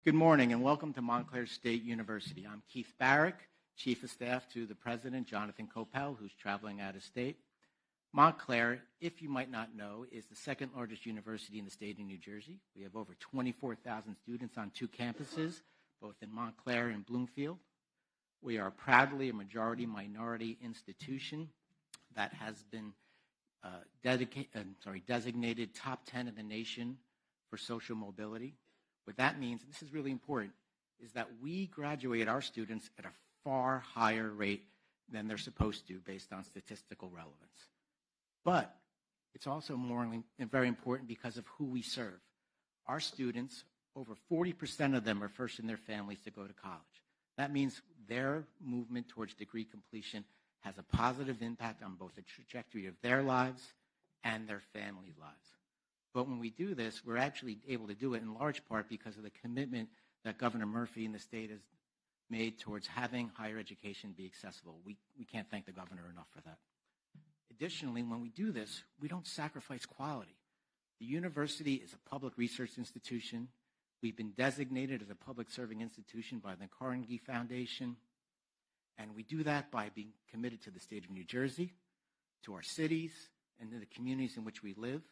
Good morning and welcome to Montclair State University. I'm Keith Barrick, Chief of Staff to the President, Jonathan Coppell, who's traveling out of state. Montclair, if you might not know, is the second largest university in the state of New Jersey. We have over 24,000 students on 2 campuses, both in Montclair and Bloomfield. We are proudly a majority-minority institution that has been designated top 10 in the nation for social mobility. What that means, and this is really important, is that we graduate our students at a far higher rate than they're supposed to based on statistical relevance. But it's also morally and very important because of who we serve. Our students, over 40% of them are first in their families to go to college. That means their movement towards degree completion has a positive impact on both the trajectory of their lives and their families' lives. But when we do this, we're actually able to do it in large part because of the commitment that Governor Murphy and the state has made towards having higher education be accessible. We can't thank the governor enough for that. Additionally, when we do this, we don't sacrifice quality. The university is a public research institution. We've been designated as a public serving institution by the Carnegie Foundation. And we do that by being committed to the state of New Jersey, to our cities, and to the communities in which we live.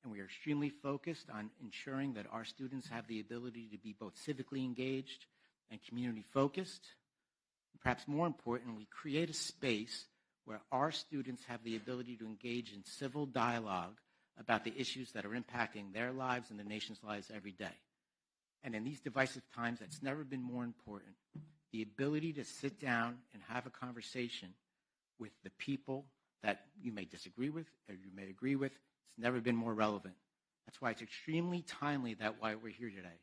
And we are extremely focused on ensuring that our students have the ability to be both civically engaged and community focused. And perhaps more importantly, create a space where our students have the ability to engage in civil dialogue about the issues that are impacting their lives and the nation's lives every day. And in these divisive times, that's never been more important. The ability to sit down and have a conversation with the people that you may disagree with or you may agree with, it's never been more relevant. That's why it's extremely timely that why we're here today.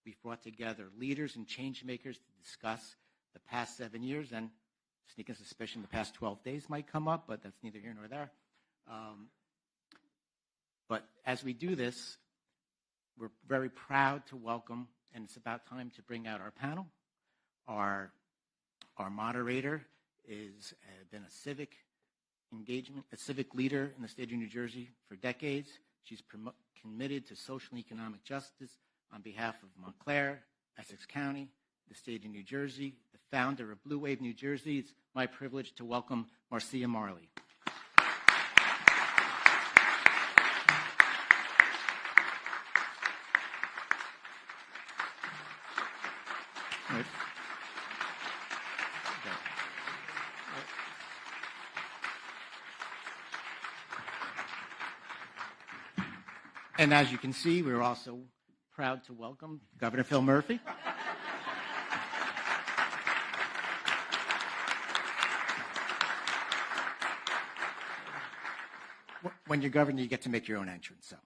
We've brought together leaders and change makers to discuss the past 7 years, and sneaking suspicion the past 12 days might come up, but that's neither here nor there. But as we do this, we're very proud to welcome, and it's about time to bring out our panel. Our moderator is been a civic leader in the state of New Jersey for decades. She's committed to social and economic justice on behalf of Montclair, Essex County, the state of New Jersey, the founder of Blue Wave New Jersey. It's my privilege to welcome Marcia Marley. Right. And as you can see, we're also proud to welcome Governor Phil Murphy. When you're governor, you get to make your own entrance. So,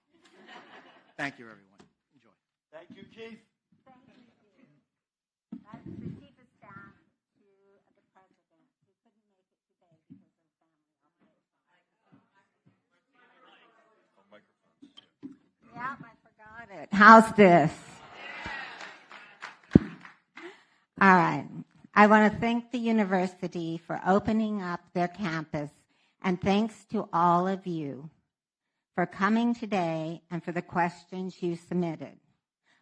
thank you, everyone. Enjoy. Thank you, Chief. Thank you. That's the Chief of Staff to the President, who couldn't make it today because of family obligations. Yeah, I forgot it. How's this? All right. I want to thank the university for opening up their campus, and thanks to all of you for coming today and for the questions you submitted.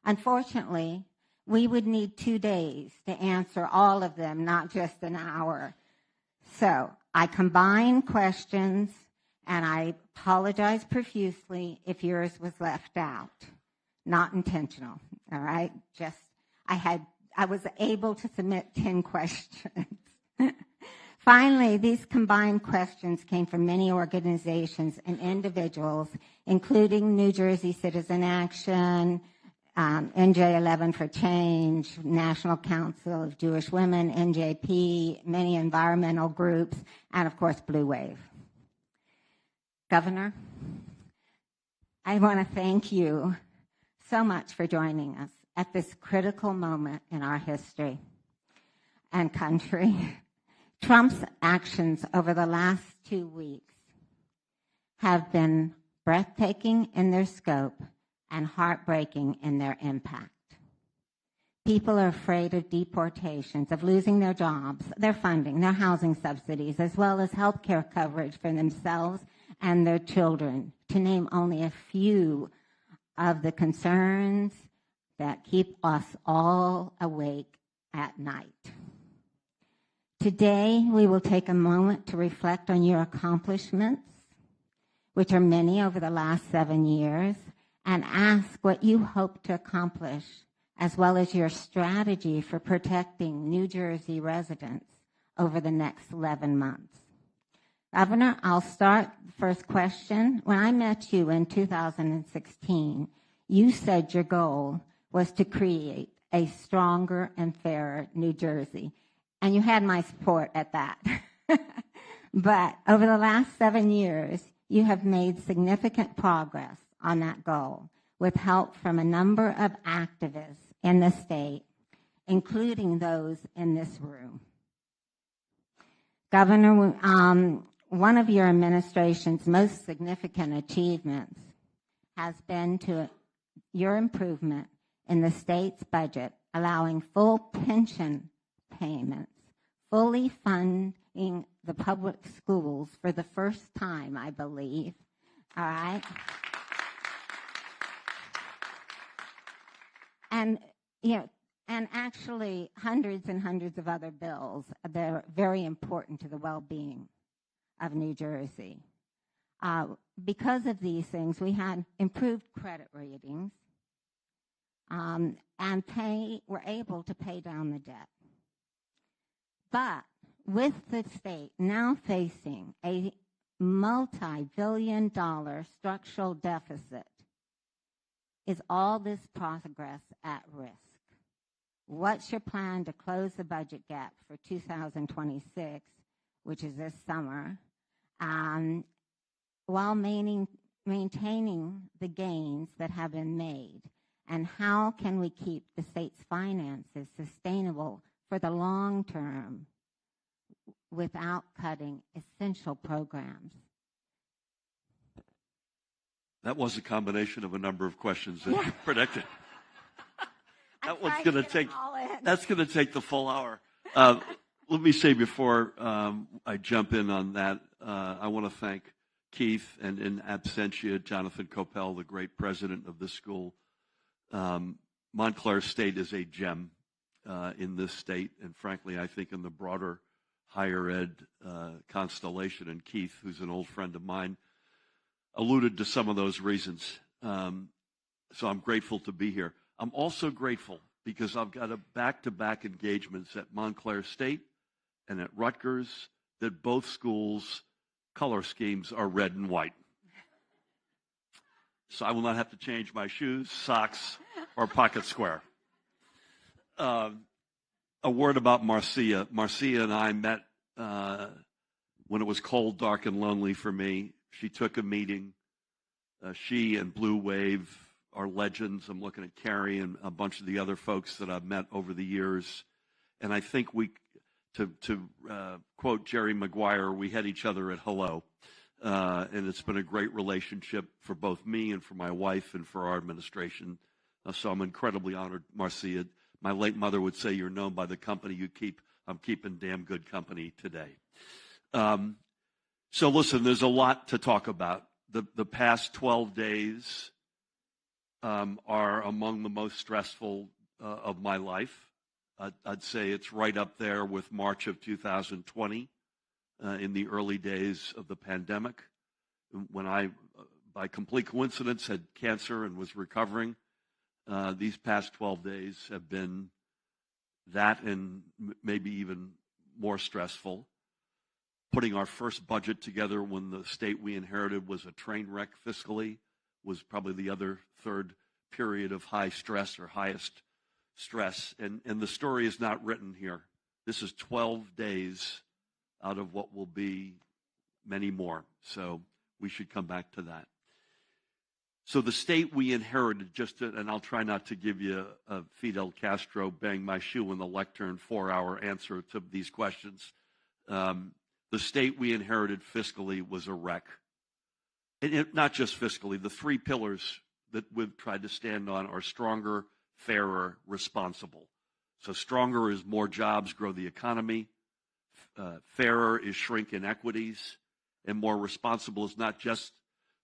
Unfortunately, we would need 2 days to answer all of them, not just an hour. So I combined questions, and I apologize profusely if yours was left out. Not intentional, all right? Just, I was able to submit 10 questions. Finally, these combined questions came from many organizations and individuals, including New Jersey Citizen Action, NJ11 for Change, National Council of Jewish Women, NJP, many environmental groups, and of course, Blue Wave. Governor, I want to thank you so much for joining us at this critical moment in our history and country. Trump's actions over the last 2 weeks have been breathtaking in their scope and heartbreaking in their impact. People are afraid of deportations, of losing their jobs, their funding, their housing subsidies, as well as health care coverage for themselves and their children, to name only a few of the concerns, that keep us all awake at night. Today, we will take a moment to reflect on your accomplishments, which are many over the last 7 years, and ask what you hope to accomplish, as well as your strategy for protecting New Jersey residents over the next 11 months. Governor, I'll start the first question. When I met you in 2016, you said your goal was to create a stronger and fairer New Jersey, and you had my support at that. But over the last 7 years, you have made significant progress on that goal with help from a number of activists in the state, including those in this room. Governor, one of your administration's most significant achievements has been to your improvement in the state's budget, allowing full pension payments, fully funding the public schools for the first time, I believe. All right? And, and actually hundreds and hundreds of other bills that are very important to the well-being of New Jersey. Because of these things, we had improved credit ratings and were able to pay down the debt. But with the state now facing a multi-billion-dollar structural deficit, is all this progress at risk? What's your plan to close the budget gap for 2026, which is this summer, while maintaining the gains that have been made? And how can we keep the state's finances sustainable for the long term without cutting essential programs? That was a combination of a number of questions that you predicted. That's going to take the full hour. Let me say before I jump in on that, I want to thank Keith and in absentia, Jonathan Coppell, the great president of this school. Montclair State is a gem in this state, and frankly, I think in the broader higher ed constellation. And Keith, who's an old friend of mine, alluded to some of those reasons. So I'm grateful to be here. I'm also grateful because I've got a back-to-back engagements at Montclair State and at Rutgers that both schools' color schemes are red and white. So I will not have to change my shoes, socks, or pocket square. A word about Marcia. Marcia and I met when it was cold, dark, and lonely for me. She took a meeting. She and Blue Wave are legends. I'm looking at Carrie and a bunch of the other folks that I've met over the years. And I think to quote Jerry Maguire, we had each other at hello. And it's been a great relationship for both me and for my wife and for our administration. So I'm incredibly honored, Marcia. My late mother would say, you're known by the company you keep. I'm keeping damn good company today. So listen, there's a lot to talk about. The past 12 days are among the most stressful of my life. I'd say it's right up there with March of 2020 in the early days of the pandemic, when I, by complete coincidence, had cancer and was recovering. These past 12 days have been that and maybe even more stressful. Putting our first budget together when the state we inherited was a train wreck fiscally was probably the other third period of high stress or highest stress. And the story is not written here. This is 12 days out of what will be many more. So we should come back to that. So the state we inherited, and I'll try not to give you a Fidel Castro bang my shoe in the lectern 4-hour answer to these questions. The state we inherited fiscally was a wreck. And not just fiscally, the three pillars that we've tried to stand on are stronger, fairer, responsible. So stronger is more jobs, grow the economy. Fairer is shrink inequities. And more responsible is not just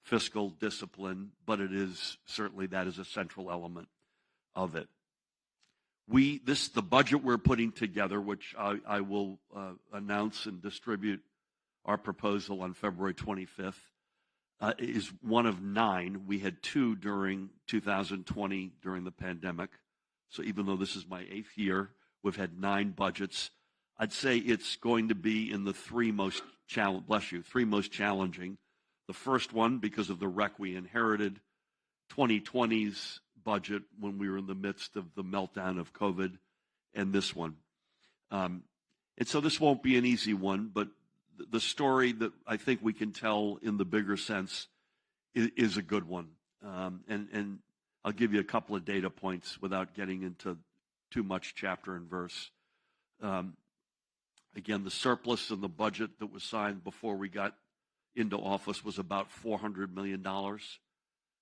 fiscal discipline, but it is certainly that is a central element of it. The budget we're putting together, which I will announce and distribute our proposal on February 25th, is one of 9. We had 2 during 2020 during the pandemic. So even though this is my 8th year, we've had 9 budgets. I'd say it's going to be in the 3 most challenging. The first one, because of the wreck we inherited, 2020's budget when we were in the midst of the meltdown of COVID, and this one. And so this won't be an easy one, but the story that I think we can tell in the bigger sense is a good one. And I'll give you a couple of data points without getting into too much chapter and verse. Again, the surplus in the budget that was signed before we got into office was about $400 million,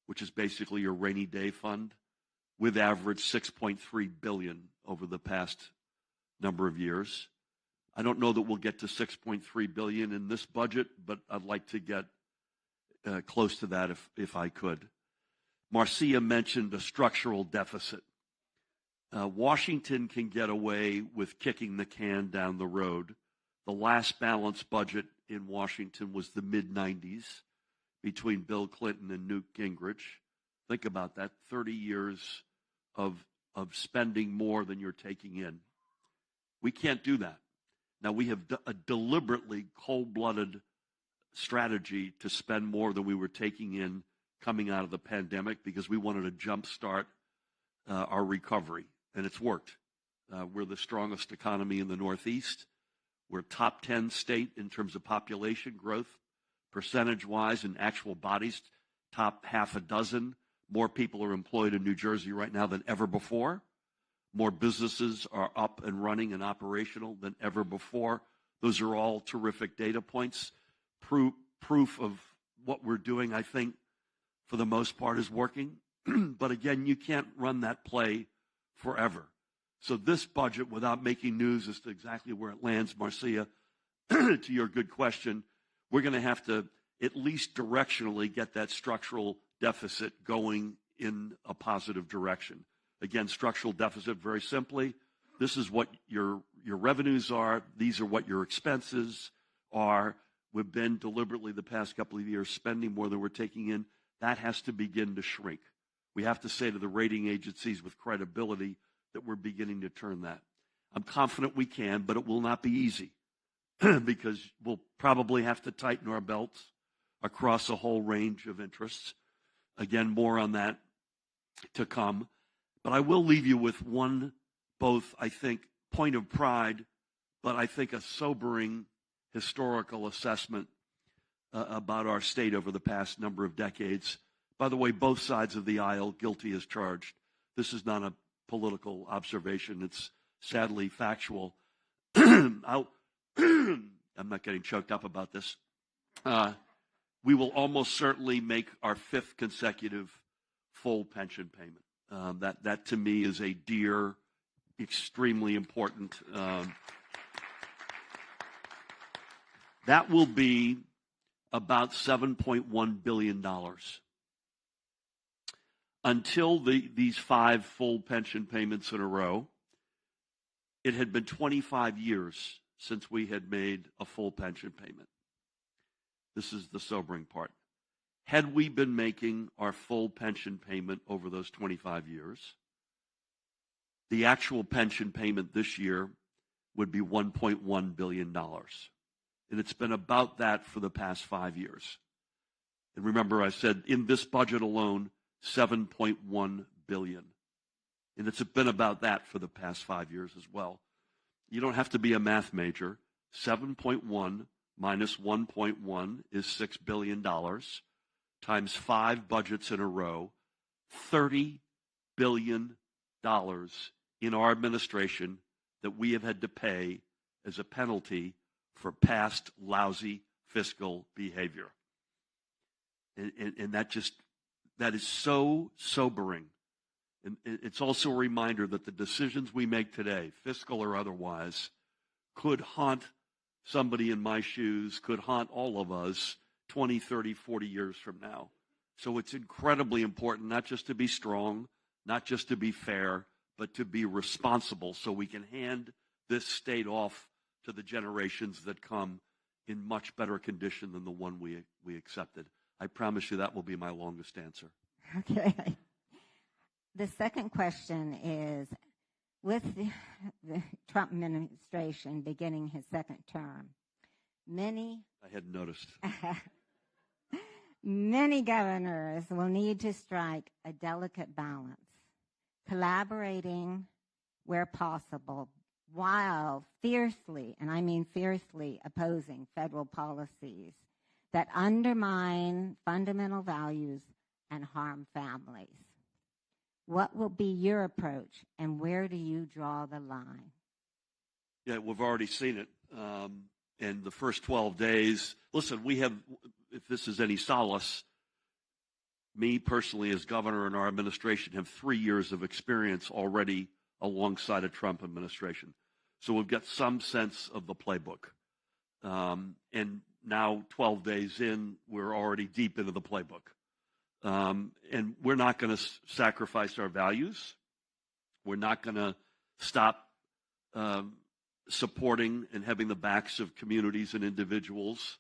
which is basically your rainy day fund. We've averaged $6.3 billion over the past number of years. I don't know that we'll get to $6.3 billion in this budget, but I'd like to get close to that if I could. Marcia mentioned a structural deficit. Washington can get away with kicking the can down the road. The last balanced budget in Washington was the mid-90s between Bill Clinton and Newt Gingrich. Think about that, 30 years of spending more than you're taking in. We can't do that. Now, we have a deliberately cold-blooded strategy to spend more than we were taking in coming out of the pandemic because we wanted to jumpstart our recovery, and it's worked. We're the strongest economy in the Northeast. We're top 10 state in terms of population growth, percentage-wise, in actual bodies, top half a dozen. More people are employed in New Jersey right now than ever before. More businesses are up and running and operational than ever before. Those are all terrific data points. Proof of what we're doing, I think, for the most part, is working. But again, you can't run that play forever. So this budget, without making news as to exactly where it lands, Marcia, to your good question, we're going to have to at least directionally get that structural deficit going in a positive direction. Again, structural deficit, very simply, this is what your revenues are. These are what your expenses are. We've been deliberately the past couple of years spending more than we're taking in. That has to begin to shrink. We have to say to the rating agencies with credibility that we're beginning to turn that. I'm confident we can, but it will not be easy because we'll probably have to tighten our belts across a whole range of interests. Again, more on that to come. But I will leave you with one, both, I think, point of pride, but I think a sobering historical assessment about our state over the past number of decades. By the way, both sides of the aisle, guilty as charged. This is not a political observation. It's sadly factual. I'm not getting choked up about this. We will almost certainly make our 5th consecutive full pension payment. That to me is a dear, extremely important. That will be about $7.1 billion. Until these 5 full pension payments in a row, it had been 25 years since we had made a full pension payment. This is the sobering part. Had we been making our full pension payment over those 25 years, the actual pension payment this year would be $1.1 billion. And it's been about that for the past 5 years. And remember, I said in this budget alone, $7.1 billion. And it's been about that for the past 5 years as well. You don't have to be a math major. 7.1 minus 1.1 is $6 billion times 5 budgets in a row, $30 billion in our administration that we have had to pay as a penalty for past lousy fiscal behavior. And that is so sobering. And it's also a reminder that the decisions we make today, fiscal or otherwise, could haunt somebody in my shoes, could haunt all of us 20, 30, 40 years from now. So it's incredibly important not just to be strong, not just to be fair, but to be responsible so we can hand this state off to the generations that come in much better condition than the one we accepted. I promise you that will be my longest answer. Okay. The second question is, with the Trump administration beginning his second term, I hadn't noticed. Many governors will need to strike a delicate balance, collaborating where possible, while fiercely, and I mean fiercely, opposing federal policies that undermine fundamental values and harm families. What will be your approach, and where do you draw the line? Yeah, we've already seen it. In the first 12 days, listen, we have, if this is any solace, me personally as governor and our administration have 3 years of experience already alongside a Trump administration. So we've got some sense of the playbook. And now 12 days in, we're already deep into the playbook. And we're not going to sacrifice our values. We're not going to stop supporting and having the backs of communities and individuals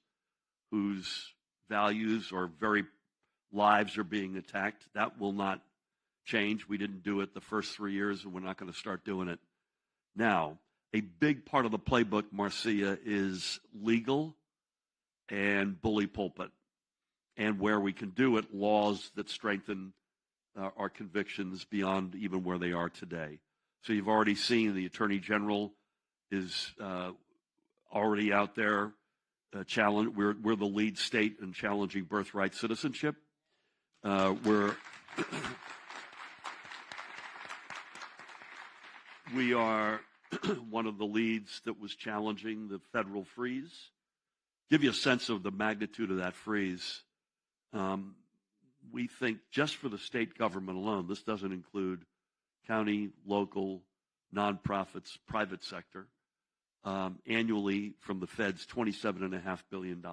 whose values or very lives are being attacked. That will not change. We didn't do it the first 3 years, and we're not going to start doing it now. A big part of the playbook, Marcia, is legal and bully pulpit. And where we can do it, laws that strengthen our convictions beyond even where they are today. So you've already seen the Attorney General is already out there. We're the lead state in challenging birthright citizenship. We are one of the leads that was challenging the federal freeze. Give you a sense of the magnitude of that freeze. We think just for the state government alone, this doesn't include county, local, nonprofits, private sector, annually from the feds, $27.5 billion.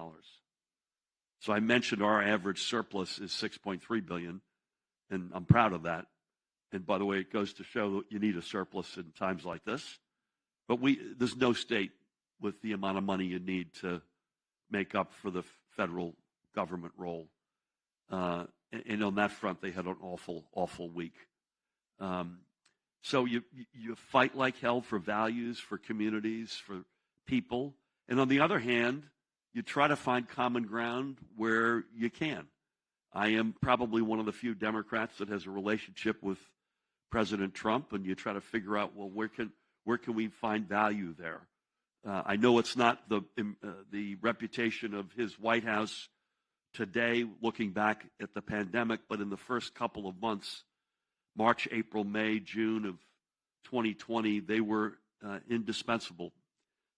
So I mentioned our average surplus is $6.3 billion, and I'm proud of that. And by the way, it goes to show that you need a surplus in times like this. But there's no state with the amount of money you need to make up for the federal government role. And on that front, they had an awful week. So you fight like hell for values, for communities, for people. And on the other hand, you try to find common ground where you can. I am probably one of the few Democrats that has a relationship with President Trump, and you try to figure out, well, where can we find value there? I know it's not the reputation of his White House today, looking back at the pandemic, but in the first couple of months, March, April, May, June of 2020, they were indispensable.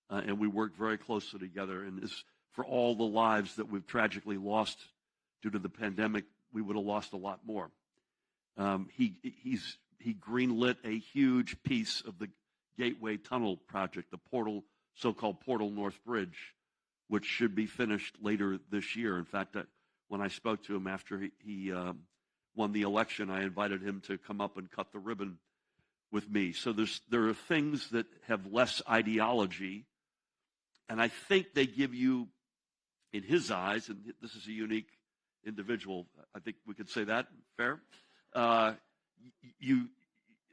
And we worked very closely together. And for all the lives that we've tragically lost due to the pandemic, we would have lost a lot more. He greenlit a huge piece of the Gateway Tunnel project, the so-called Portal North Bridge, which should be finished later this year. In fact, when I spoke to him after he won the election, I invited him to come up and cut the ribbon with me. So there are things that have less ideology, and I think they give you, in his eyes, and this is a unique individual, I think we could say that, fair?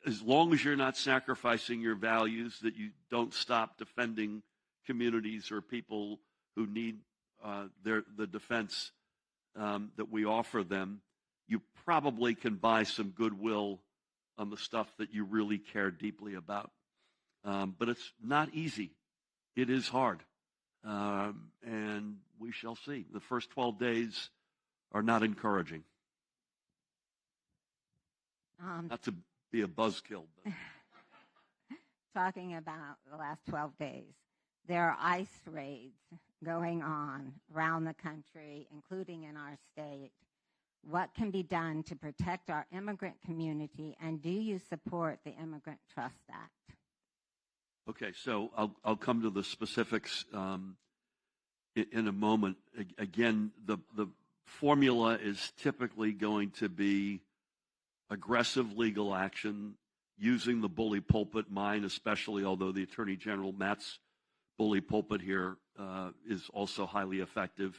As long as you're not sacrificing your values, that you don't stop defending communities or people who need the defense that we offer them, you probably can buy some goodwill on the stuff that you really care deeply about. But it's not easy. It is hard. And we shall see. The first 12 days are not encouraging. Not to be a buzzkill. But. Talking about the last 12 days, there are ICE raids going on around the country, including in our state. What can be done to protect our immigrant community, and do you support the Immigrant Trust Act? Okay, so I'll come to the specifics in a moment. Again, the formula is typically going to be aggressive legal action, using the bully pulpit, mine especially, although the Attorney General, Matt's bully pulpit here is also highly effective,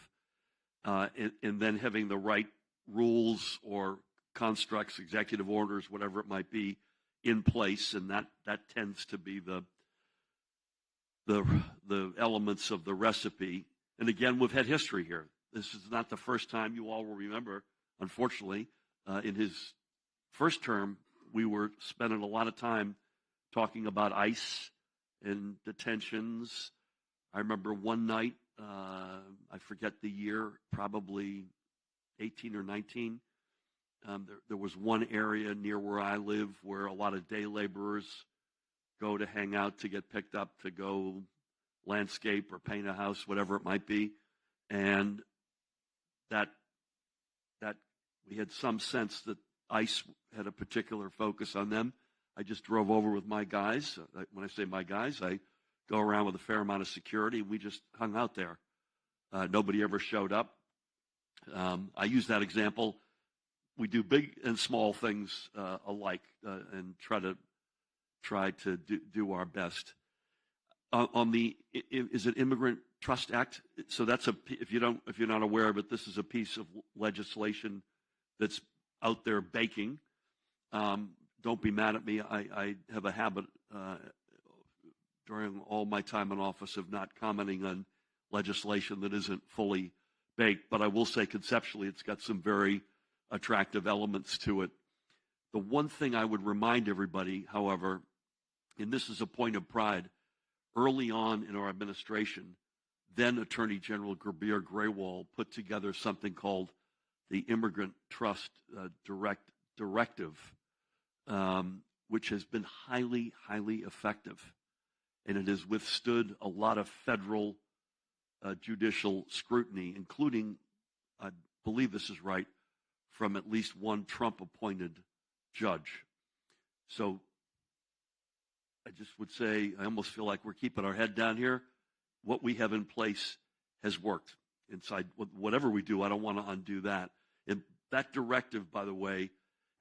and then having the right rules or constructs, executive orders, whatever it might be, in place, and that tends to be the elements of the recipe. And again, we've had history here. This is not the first time. You all will remember, unfortunately, in his first term, we were spending a lot of time talking about ICE and detentions. I remember one night, I forget the year, probably 18 or 19. There was one area near where I live where a lot of day laborers go to hang out, to get picked up, to go landscape or paint a house, whatever it might be. And that we had some sense that ICE had a particular focus on them. I just drove over with my guys. When I say my guys, I go around with a fair amount of security. We just hung out there. Nobody ever showed up. I use that example. We do big and small things alike, and try to do our best. On the is it Immigrant Trust Act? So that's if you're not aware of it, this is a piece of legislation that's out there baking. Don't be mad at me. I have a habit during all my time in office of not commenting on legislation that isn't fully baked. But I will say conceptually, it's got some very attractive elements to it. The one thing I would remind everybody, however, and this is a point of pride, early on in our administration, then Attorney General Gerbir Graywall put together something called the Immigrant Trust Directive, which has been highly, highly effective. And it has withstood a lot of federal judicial scrutiny, including, I believe this is right, from at least one Trump-appointed judge. So I just would say, I almost feel like we're keeping our head down here. What we have in place has worked. Inside whatever we do, I don't want to undo that. And that directive, by the way,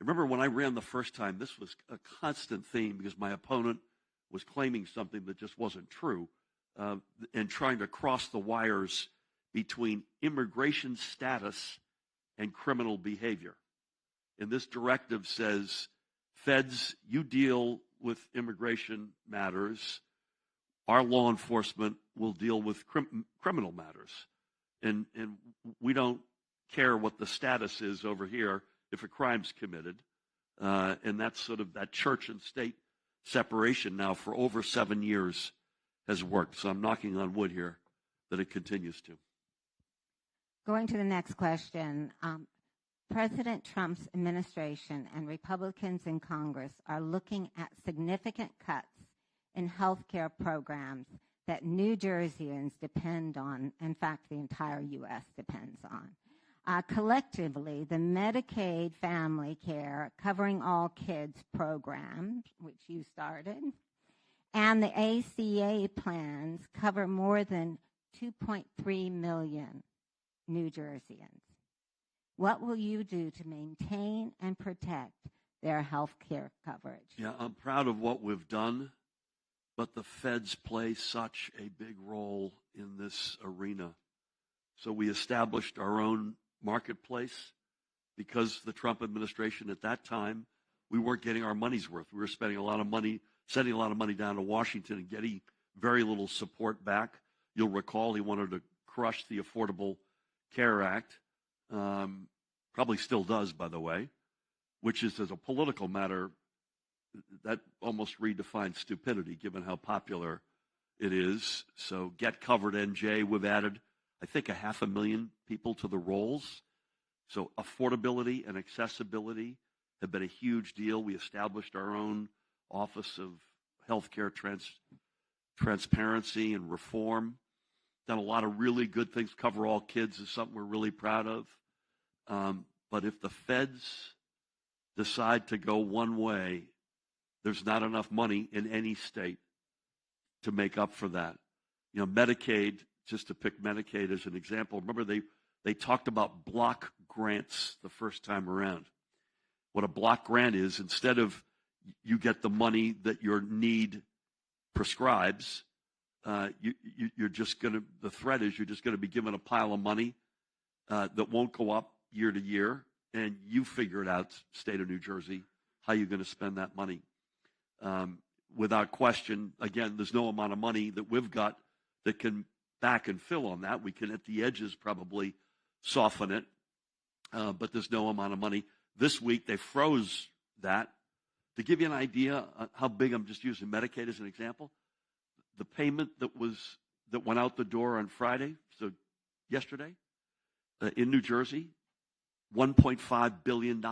remember when I ran the first time, this was a constant theme because my opponent was claiming something that just wasn't true, and trying to cross the wires between immigration status and criminal behavior. And this directive says, feds, you deal with immigration matters. Our law enforcement will deal with criminal matters. And we don't care what the status is over here if a crime's committed. And that's sort of that church and state separation now for over 7 years has worked. So I'm knocking on wood here that it continues to. Going to the next question. President Trump's administration and Republicans in Congress are looking at significant cuts in health care programs that New Jerseyans depend on. In fact, the entire U.S. depends on. Collectively, the Medicaid family care covering all kids program, which you started, and the ACA plans cover more than 2.3 million New Jerseyans. What will you do to maintain and protect their health care coverage? Yeah, I'm proud of what we've done, but the feds play such a big role in this arena. So we established our own marketplace because the Trump administration at that time, we weren't getting our money's worth. We were spending a lot of money, sending a lot of money down to Washington and getting very little support back. You'll recall he wanted to crush the Affordable Care Act. Probably still does, by the way, which is, as a political matter, that almost redefines stupidity given how popular it is. So Get Covered NJ, we've added, I think, 500,000 people to the rolls. So affordability and accessibility have been a huge deal. We established our own Office of Healthcare Transparency and Reform. Done a lot of really good things. Cover All Kids is something we're really proud of. But if the feds decide to go one way, there's not enough money in any state to make up for that. You know, Medicaid, just to pick Medicaid as an example, remember they talked about block grants the first time around. What a block grant is, instead of you get the money that your need prescribes, you're just going to, the threat is you're just going to be given a pile of money that won't go up year to year, and you figure it out, state of New Jersey, how you're going to spend that money. Without question, again, there's no amount of money that we've got that can back and fill on that. We can, at the edges, probably soften it, but there's no amount of money. This week, they froze that. To give you an idea how big, I'm just using Medicaid as an example, the payment that went out the door on Friday, so yesterday, in New Jersey, $1.5 billion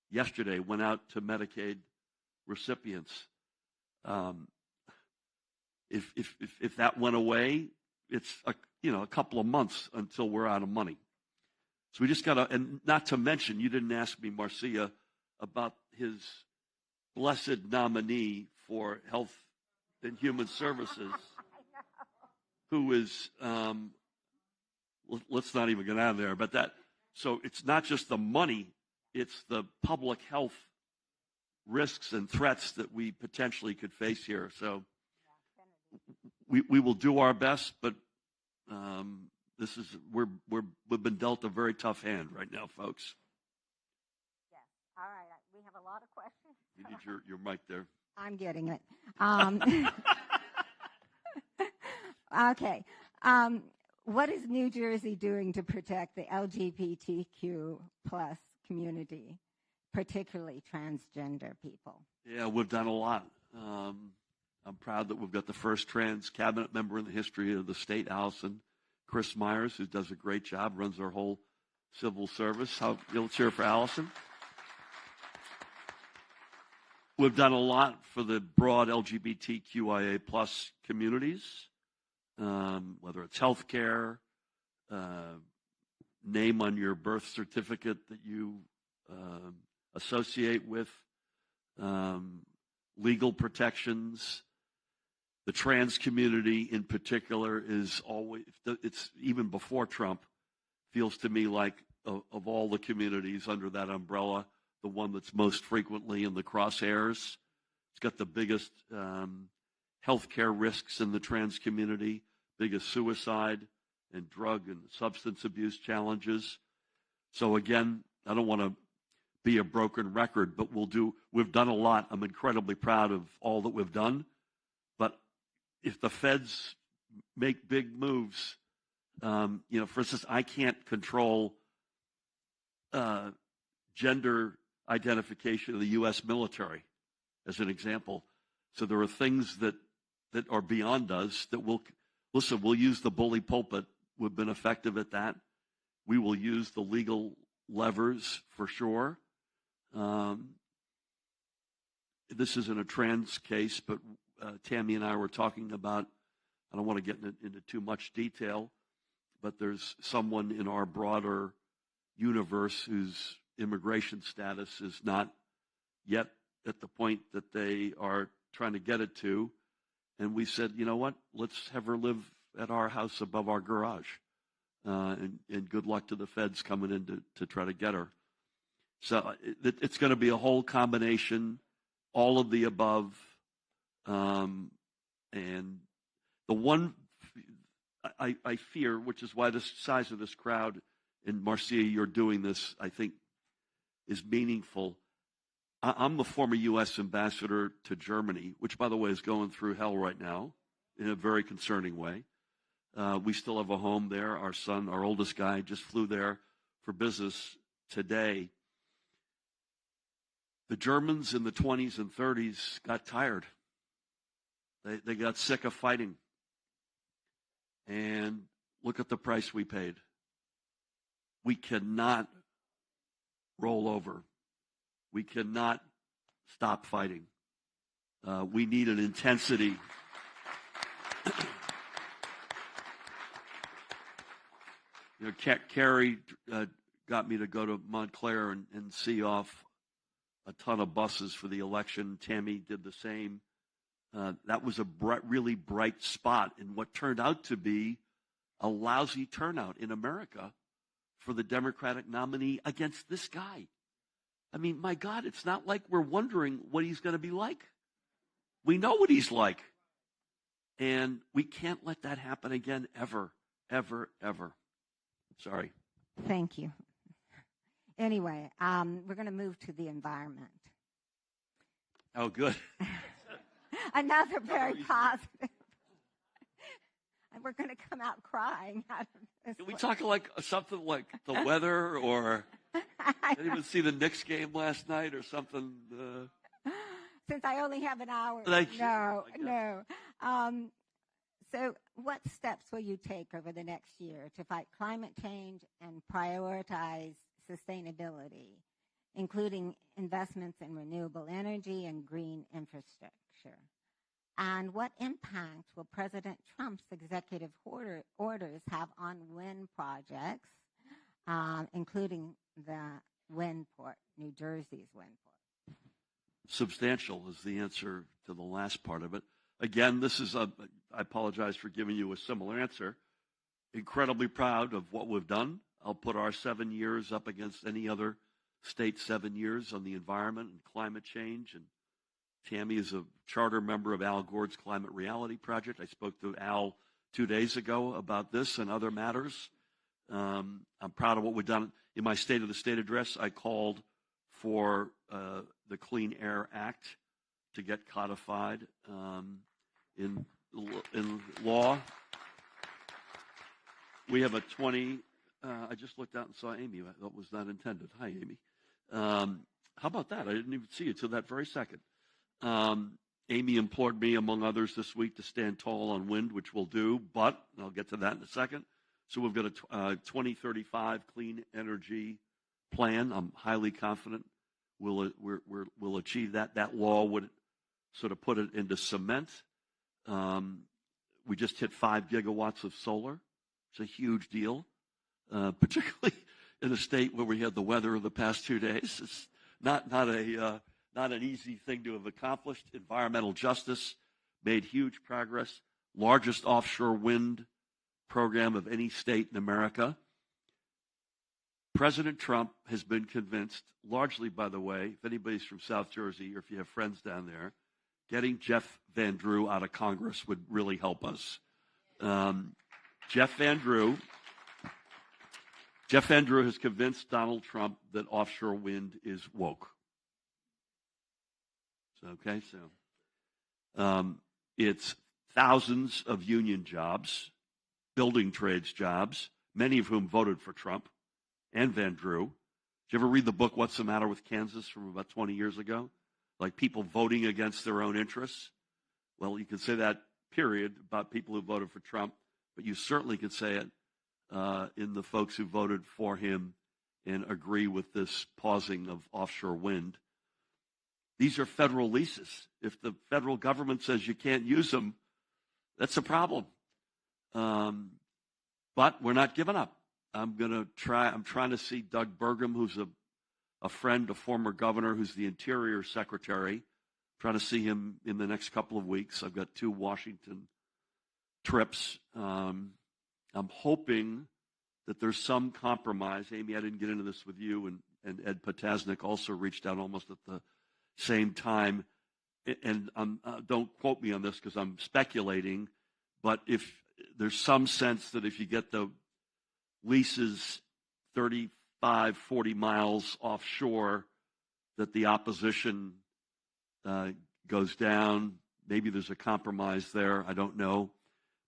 yesterday went out to Medicaid recipients. If that went away, it's a couple of months until we're out of money. So we just got to, and not to mention, you didn't ask me, Marcia, about his blessed nominee for Health and Human Services, who is, let's not even get out of there, but that, so it's not just the money, it's the public health risks and threats that we potentially could face here. So we will do our best, but this is we've been dealt a very tough hand right now, folks. Yes. All right. We have a lot of questions. You need your mic there. I'm getting it. Okay. What is New Jersey doing to protect the LGBTQ plus community, particularly transgender people? Yeah, we've done a lot. I'm proud that we've got the first trans cabinet member in the history of the state, Allison Chris Myers, who does a great job, runs our whole civil service. You'll cheer for Allison. We've done a lot for the broad LGBTQIA plus communities, whether it's health care, name on your birth certificate that you associate with, legal protections. The trans community in particular is always, it's even before Trump, feels to me like of all the communities under that umbrella, the one that's most frequently in the crosshairs. It's got the biggest healthcare risks in the trans community, biggest suicide and drug and substance abuse challenges. So again, I don't want to be a broken record, but we've done a lot. I'm incredibly proud of all that we've done. But if the feds make big moves, for instance, I can't control gender identification of the U.S. military, as an example. So there are things that are beyond us that we'll use the bully pulpit. We've been effective at that. We will use the legal levers for sure. This isn't a trans case, but Tammy and I were talking about, I don't want to get into too much detail, but there's someone in our broader universe whose immigration status is not yet at the point that they are trying to get it to. And we said, you know what, let's have her live at our house above our garage. And good luck to the feds coming in to try to get her. So it's going to be a whole combination, all of the above. And the one I fear, which is why the size of this crowd, and Marcia, you're doing this, I think, is meaningful. I'm the former U.S. ambassador to Germany, which, by the way, is going through hell right now in a very concerning way. We still have a home there. Our son, our oldest guy, just flew there for business today. The Germans in the 20s and 30s got tired. They got sick of fighting. And look at the price we paid. We cannot roll over. We cannot stop fighting. We need an intensity. Carrie got me to go to Montclair and see off a ton of buses for the election. Tammy did the same. That was a really bright spot in what turned out to be a lousy turnout in America for the Democratic nominee against this guy. I mean, my God, it's not like we're wondering what he's going to be like. We know what he's like. And we can't let that happen again ever, ever, ever. Sorry. Thank you. Anyway, we're going to move to the environment. Oh, good. Another very positive. And we're going to come out crying out of this. Can we talk like something like the weather, or did even see the Knicks game last night or something? Since I only have an hour. Thank you. No. So what steps will you take over the next year to fight climate change and prioritize sustainability, including investments in renewable energy and green infrastructure? And what impact will President Trump's executive orders have on wind projects, including the wind port, New Jersey's wind port? Substantial is the answer to the last part of it. Again, I apologize for giving you a similar answer. Incredibly proud of what we've done. I'll put our 7 years up against any other state's 7 years on the environment and climate change. And Tammy is a charter member of Al Gore's Climate Reality Project. I spoke to Al 2 days ago about this and other matters. I'm proud of what we've done. In my State of the State address, I called for the Clean Air Act to get codified in law. We have a 20. I just looked out and saw Amy. That was not intended. Hi, Amy. How about that? I didn't even see you till that very second. Amy implored me, among others, this week to stand tall on wind, which we'll do, but I'll get to that in a second. So we've got a 2035 clean energy plan. I'm highly confident we'll achieve that. That law would sort of put it into cement. We just hit 5 gigawatts of solar. It's a huge deal, particularly in a state where we had the weather of the past 2 days. It's not an easy thing to have accomplished. Environmental justice made huge progress. Largest offshore wind program of any state in America. President Trump has been convinced, largely, by the way, if anybody's from South Jersey or if you have friends down there, getting Jeff Van Drew out of Congress would really help us. Jeff Van Drew has convinced Donald Trump that offshore wind is woke. It's thousands of union jobs, building trades jobs, many of whom voted for Trump and Van Drew. Did you ever read the book, What's the Matter with Kansas, from about 20 years ago? Like people voting against their own interests. Well, you can say that, period, about people who voted for Trump, but you certainly could say it in the folks who voted for him and agree with this pausing of offshore wind. These are federal leases. If the federal government says you can't use them, that's a problem. But we're not giving up. I'm trying to see Doug Burgum, who's a friend, a former governor, who's the Interior Secretary. Trying to see him in the next couple of weeks. I've got 2 Washington trips. I'm hoping that there's some compromise. Amy, I didn't get into this with you, and Ed Potasnik also reached out almost at the same time. And don't quote me on this because I'm speculating, but if there's some sense that if you get the leases 35, 40 miles offshore, that the opposition goes down. Maybe there's a compromise there. I don't know.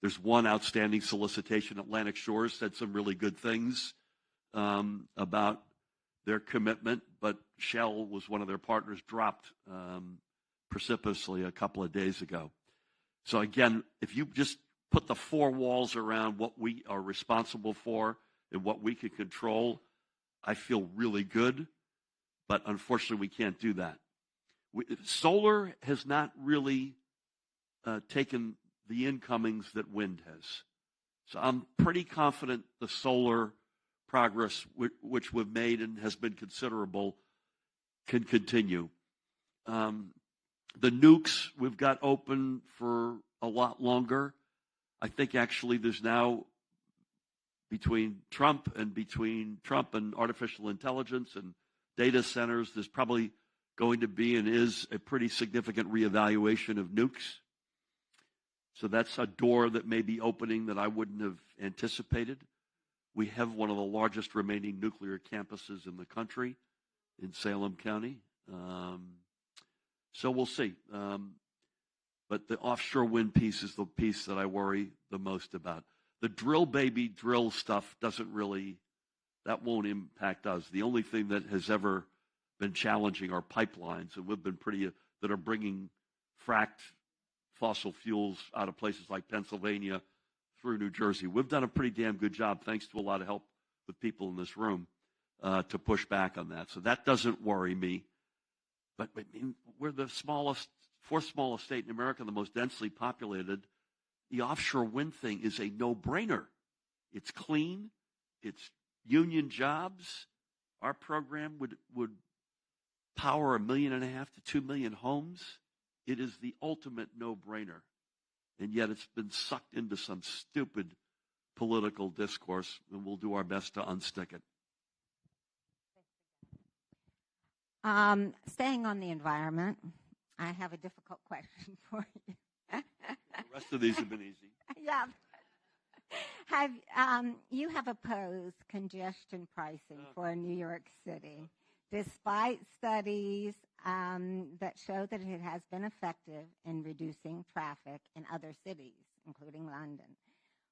There's one outstanding solicitation. Atlantic Shores said some really good things about their commitment, but Shell was one of their partners, dropped precipitously a couple of days ago. So again, if you just put the 4 walls around what we are responsible for and what we can control, I feel really good, but unfortunately we can't do that. Solar has not really taken the incomings that wind has. So I'm pretty confident the solar progress, which we've made and has been considerable, can continue. The nukes we've got open for a lot longer. I think actually there's now between Trump and artificial intelligence and data centers. There's probably going to be and is a pretty significant reevaluation of nukes. So that's a door that may be opening that I wouldn't have anticipated. We have one of the largest remaining nuclear campuses in the country in Salem County. So we'll see. But the offshore wind piece is the piece that I worry the most about. The drill baby drill stuff that won't impact us. The only thing that has ever been challenging are pipelines, and we've been that are bringing fracked fossil fuels out of places like Pennsylvania through New Jersey. We've done a pretty damn good job, thanks to a lot of help with people in this room, to push back on that. So that doesn't worry me. But I mean, we're the fourth smallest state in America, the most densely populated. The offshore wind thing is a no-brainer. It's clean. It's union jobs. Our program would power 1.5 million to 2 million homes. It is the ultimate no-brainer. And yet it's been sucked into some stupid political discourse, and we'll do our best to unstick it. Staying on the environment, I have a difficult question for you. The rest of these have been easy. Yeah. You have opposed congestion pricing for New York City, despite studies that show that it has been effective in reducing traffic in other cities, including London.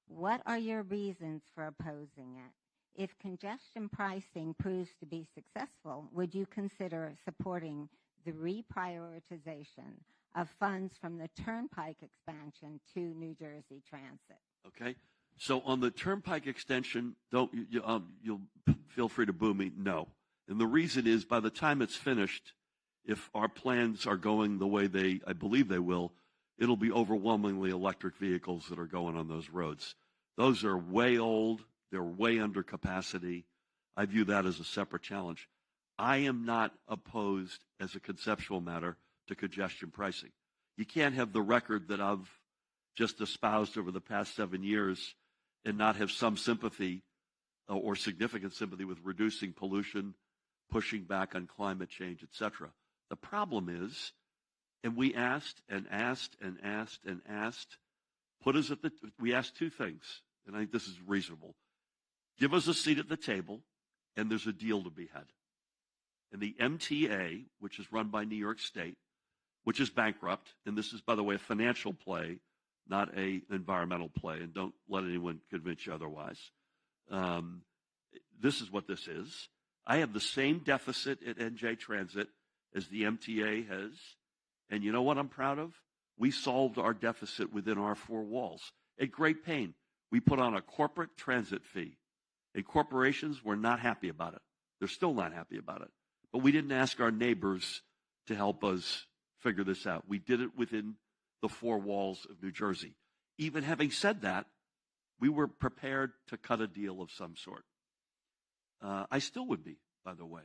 What are your reasons for opposing it? If congestion pricing proves to be successful, would you consider supporting the reprioritization of funds from the Turnpike expansion to New Jersey Transit? Okay. So on the Turnpike extension, you'll feel free to boo me. No. And the reason is, by the time it's finished, if our plans are going the way I believe they will, it'll be overwhelmingly electric vehicles that are going on those roads. Those are way old. They're way under capacity. I view that as a separate challenge. I am not opposed, as a conceptual matter, to congestion pricing. You can't have the record that I've just espoused over the past 7 years and not have some sympathy or significant sympathy with reducing pollution, pushing back on climate change, etc. The problem is, and we asked and asked and asked and asked, we asked two things, and I think this is reasonable. Give us a seat at the table, and there's a deal to be had. And the MTA, which is run by New York State, which is bankrupt, and this is, by the way, a financial play, not an environmental play, and don't let anyone convince you otherwise. This is what this is. I have the same deficit at NJ Transit as the MTA has, and you know what I'm proud of? We solved our deficit within our four walls at great pain. We put on a corporate transit fee, and corporations were not happy about it. They're still not happy about it. But we didn't ask our neighbors to help us figure this out. We did it within the four walls of New Jersey. Even having said that, we were prepared to cut a deal of some sort. I still would be, by the way.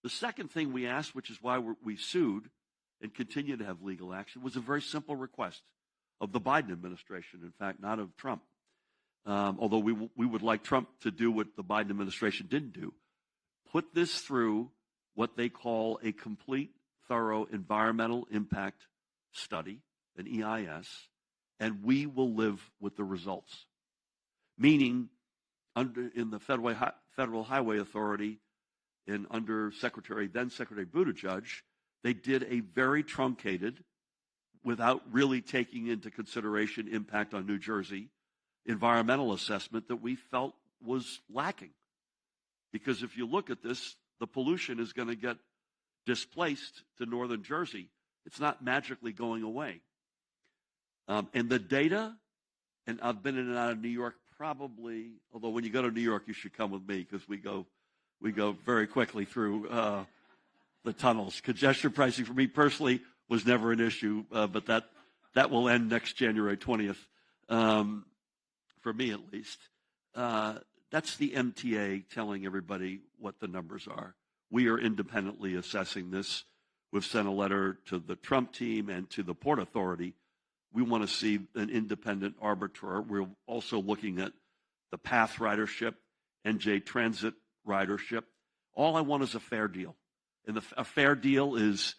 The second thing we asked, which is why we sued and continue to have legal action, was a very simple request of the Biden administration, in fact, not of Trump. Although we would like Trump to do what the Biden administration didn't do. Put this through what they call a complete, thorough environmental impact study, an EIS, and we will live with the results. Meaning, in the Federal Highway Authority and under then Secretary Buttigieg, they did a very truncated, without really taking into consideration impact on New Jersey, environmental assessment that we felt was lacking. Because if you look at this, the pollution is going to get displaced to northern Jersey. It's not magically going away. And the data, and I've been in and out of New York probably, although when you go to New York, you should come with me because we go very quickly through the tunnels. Congestion pricing for me personally was never an issue, but that will end next January 20th, for me at least. That's the MTA telling everybody what the numbers are. We are independently assessing this. We've sent a letter to the Trump team and to the Port Authority. We want to see an independent arbiter. We're also looking at the PATH ridership, NJ Transit ridership. All I want is a fair deal. And a fair deal is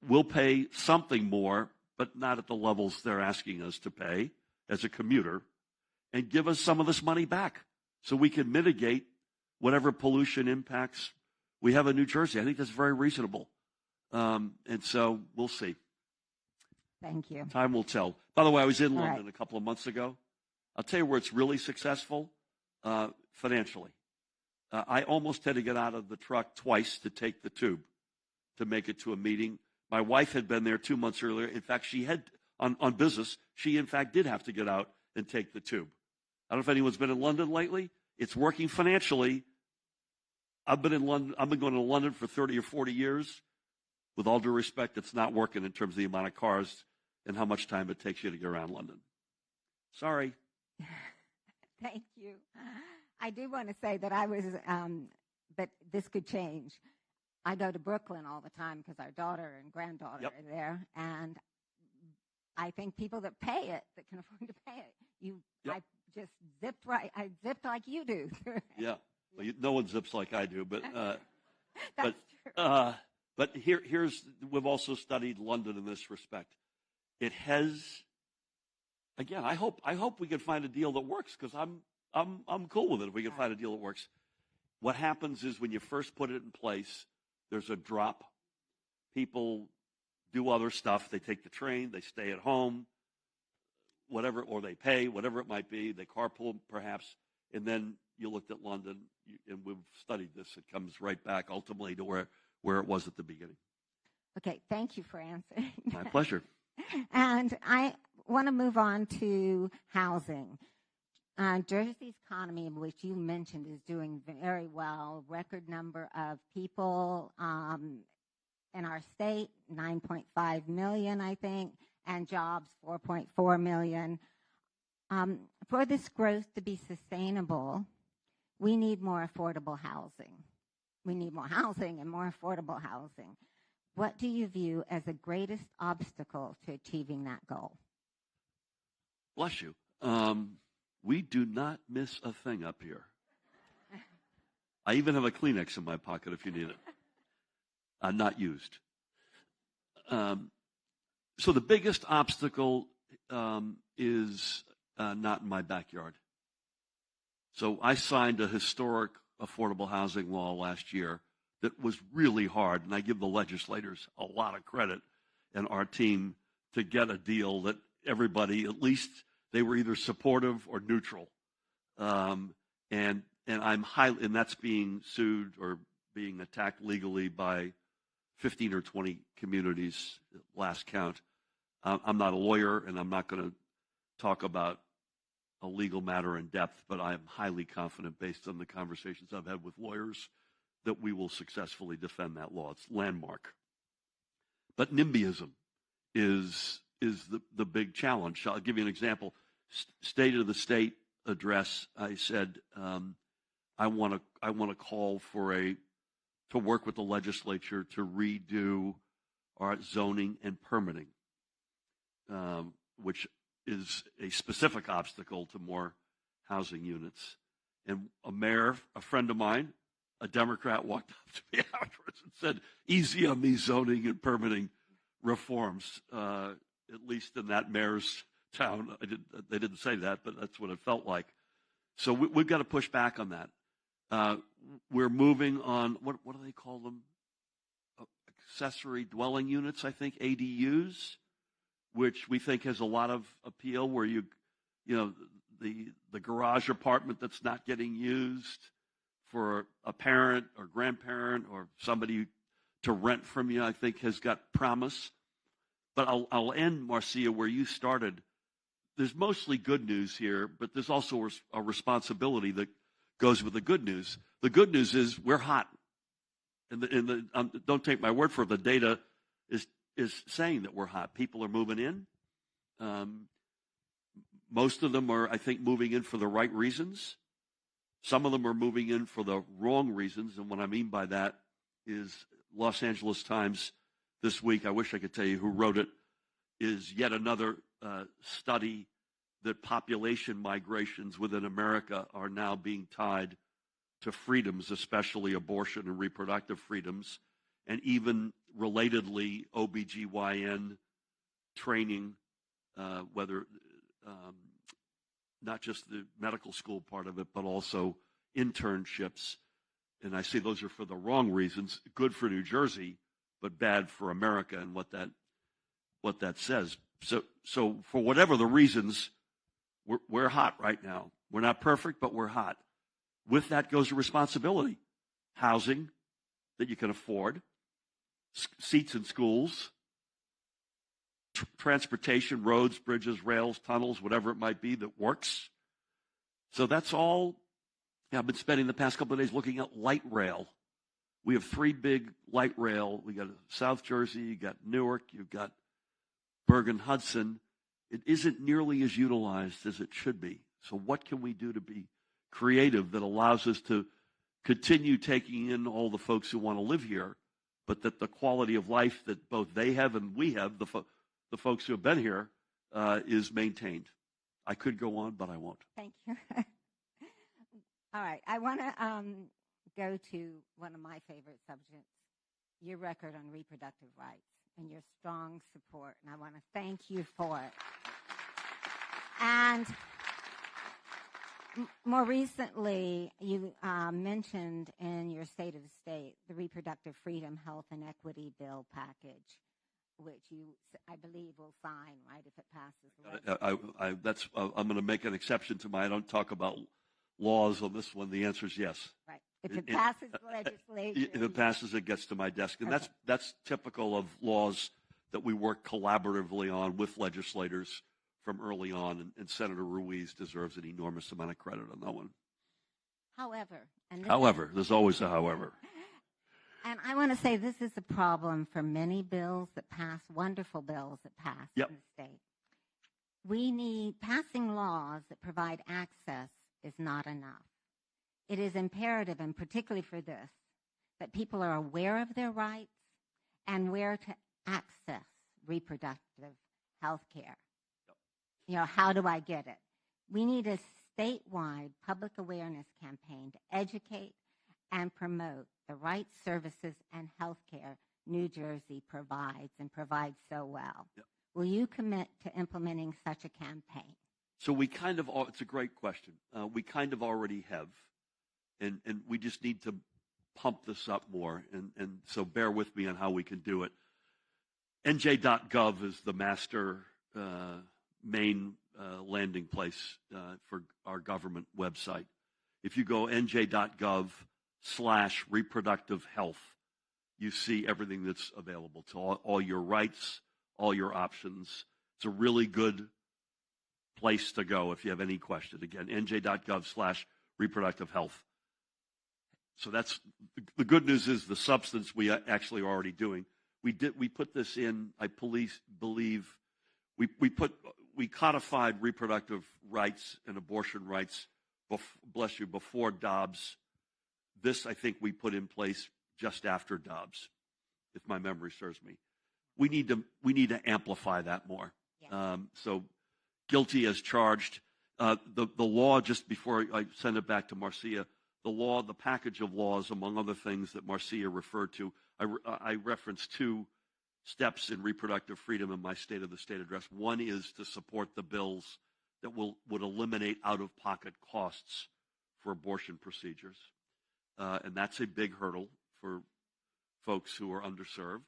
we'll pay something more, but not at the levels they're asking us to pay as a commuter, and give us some of this money back so we can mitigate whatever pollution impacts we have in New Jersey. I think that's very reasonable. And so we'll see. Thank you. Time will tell. By the way, I was in All London a couple of months ago. I'll tell you where it's really successful financially. I almost had to get out of the truck twice to take the tube to make it to a meeting. My wife had been there 2 months earlier. In fact, she had, on business, she in fact did have to get out and take the tube. I don't know if anyone's been in London lately. It's working financially. I've been going to London for 30 or 40 years. With all due respect, it's not working in terms of the amount of cars and how much time it takes you to get around London. Sorry. Thank you. I do want to say that I was, but this could change. I go to Brooklyn all the time because our daughter and granddaughter are there, and I think people that pay it, that can afford to pay it, I just zipped right. I zipped like you do. Yeah. Well, no one zips like I do, but That's but true. but here's we've also studied London in this respect. It has, again. I hope we can find a deal that works, because I'm cool with it if we can find a deal that works. What happens is when you first put it in place, there's a drop. People do other stuff. They take the train. They stay at home. Whatever, or they pay, whatever it might be. They carpool perhaps, and then you looked at London, and we've studied this. It comes right back ultimately to where it was at the beginning. Okay, thank you for answering. My pleasure. And I want to move on to housing. Jersey's economy, which you mentioned, is doing very well. Record number of people in our state, 9.5 million, I think, and jobs, 4.4 million. For this growth to be sustainable, we need more affordable housing. We need more housing and more affordable housing. What do you view as the greatest obstacle to achieving that goal? Bless you. We do not miss a thing up here. I even have a Kleenex in my pocket if you need it. Not used. So the biggest obstacle is not in my backyard. So I signed a historic affordable housing law last year that was really hard, and I give the legislators a lot of credit and our team to get a deal that everybody, at least they were either supportive or neutral. And I'm highly, and that's being sued or being attacked legally by 15 or 20 communities at last count. I'm not a lawyer, and I'm not going to talk about a legal matter in depth, but I am highly confident, based on the conversations I've had with lawyers, that we will successfully defend that law. It's landmark. But NIMBYism is the big challenge. I'll give you an example. State of the State address, I said, I want to call to work with the legislature to redo our zoning and permitting, which is a specific obstacle to more housing units. And a mayor, a friend of mine, a Democrat, walked up to me afterwards and said, "Easy on these zoning and permitting reforms," at least in that mayor's town. They didn't say that, but that's what it felt like. So we've got to push back on that. We're moving on, what do they call them? Accessory dwelling units, I think, ADUs, which we think has a lot of appeal, where the garage apartment that's not getting used for a parent or grandparent or somebody to rent from you, I think has got promise. But I'll end, Marcia, where you started. There's mostly good news here, but there's also a responsibility that goes with the good news. The good news is we're hot. And don't take my word for it. The data is saying that we're hot. People are moving in. Most of them are, I think, moving in for the right reasons. Some of them are moving in for the wrong reasons. And what I mean by that is Los Angeles Times this week, I wish I could tell you who wrote it, is yet another study that population migrations within America are now being tied to freedoms, especially abortion and reproductive freedoms. and even relatedly OBGYN training, whether not just the medical school part of it, but also internships. And I say those are for the wrong reasons, good for New Jersey, but bad for America and what that says. So for whatever the reasons, we're hot right now. We're not perfect, but we're hot. With that goes a responsibility. Housing that you can afford, seats in schools, transportation, roads, bridges, rails, tunnels, whatever it might be that works. So that's all. I've been spending the past couple of days looking at light rail. We have 3 big light rail. We got South Jersey, you got Newark, you've got Bergen-Hudson. It isn't nearly as utilized as it should be. So what can we do to be creative that allows us to continue taking in all the folks who want to live here, but that the quality of life that both they have and we have, the folks who have been here, is maintained. I could go on, but I won't. Thank you. All right. I want to go to one of my favorite subjects, your record on reproductive rights and your strong support. And I want to thank you for it. And more recently, you mentioned in your State of the State the Reproductive Freedom, Health, and Equity Bill package, which you, I believe, will sign, right, if it passes. I'm going to make an exception to I don't talk about laws on this one. The answer is yes. Right. If it passes the legislature. If it passes, it gets to my desk. And that's typical of laws that we work collaboratively on with legislators from early on. And Senator Ruiz deserves an enormous amount of credit on that one. However, there's always a however. And I want to say this is a problem for many bills that pass, wonderful bills that pass in the state. Passing laws that provide access is not enough. It is imperative, and particularly for this, that people are aware of their rights and where to access reproductive health care. How do I get it? We need a statewide public awareness campaign to educate and promote the rights, services, and health care New Jersey provides and provides so well. Yep. Will you commit to implementing such a campaign? So it's a great question. We kind of already have, and we just need to pump this up more. And so bear with me on how we can do it. NJ.gov is the master main landing place for our government website. If you go nj.gov/reproductive health, you see everything that's available to all your rights, all your options. It's a really good place to go if you have any question. Again, nj.gov/reproductive health. So that's the good news is the substance we actually are already doing. We put this in, I believe, we codified reproductive rights and abortion rights, before Dobbs. This, I think, we put in place just after Dobbs, if my memory serves me. We need to amplify that more. Yeah. So guilty as charged. The law, just before I send it back to Marcia, the package of laws, among other things that Marcia referred to, I referenced 2 steps in reproductive freedom in my State of the State address. One is to support the bills that would eliminate out-of-pocket costs for abortion procedures. And that's a big hurdle for folks who are underserved.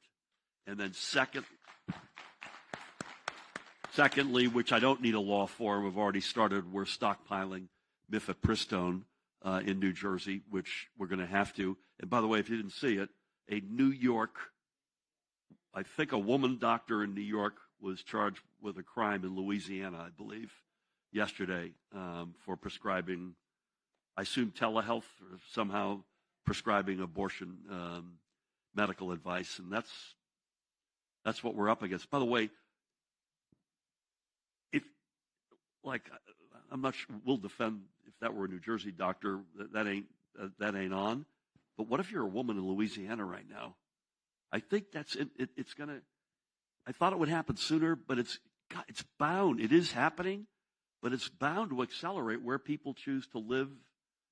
And then secondly, which I don't need a law for, we've already started, we're stockpiling mifepristone in New Jersey, which we're going to have to. And by the way, if you didn't see it, a woman doctor in New York was charged with a crime in Louisiana, I believe, yesterday for prescribing, I assume, telehealth or somehow prescribing abortion medical advice. And that's what we're up against. By the way, I'm not sure we'll defend if that were a New Jersey doctor, that ain't on. But what if you're a woman in Louisiana right now? I think it's going to, I thought it would happen sooner, but it's bound. It is happening, but it's bound to accelerate where people choose to live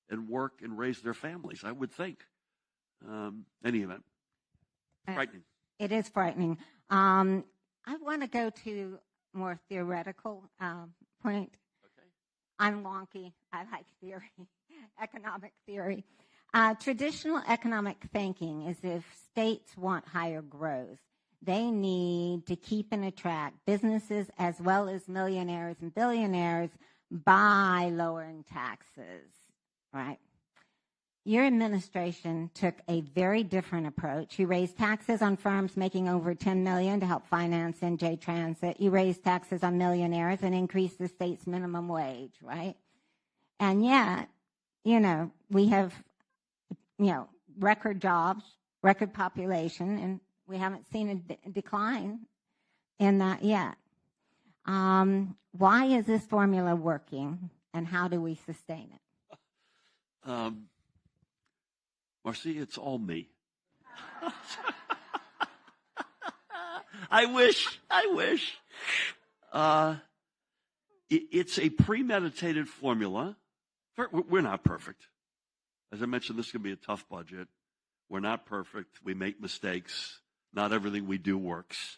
and work and raise their families, I would think. Any event. Frightening. It is frightening. I want to go to more theoretical point. Okay. I'm wonky. I like theory, economic theory. Traditional economic thinking is if states want higher growth, they need to keep and attract businesses as well as millionaires and billionaires by lowering taxes, right? Your administration took a very different approach. You raised taxes on firms making over $10 million to help finance NJ Transit. You raised taxes on millionaires and increased the state's minimum wage, right? And yet, we have, record jobs, record population, and we haven't seen a decline in that yet. Why is this formula working, and how do we sustain it? Marcy, it's all me. I wish. It's a premeditated formula. We're not perfect. As I mentioned, this is going to be a tough budget. We're not perfect. We make mistakes. Not everything we do works.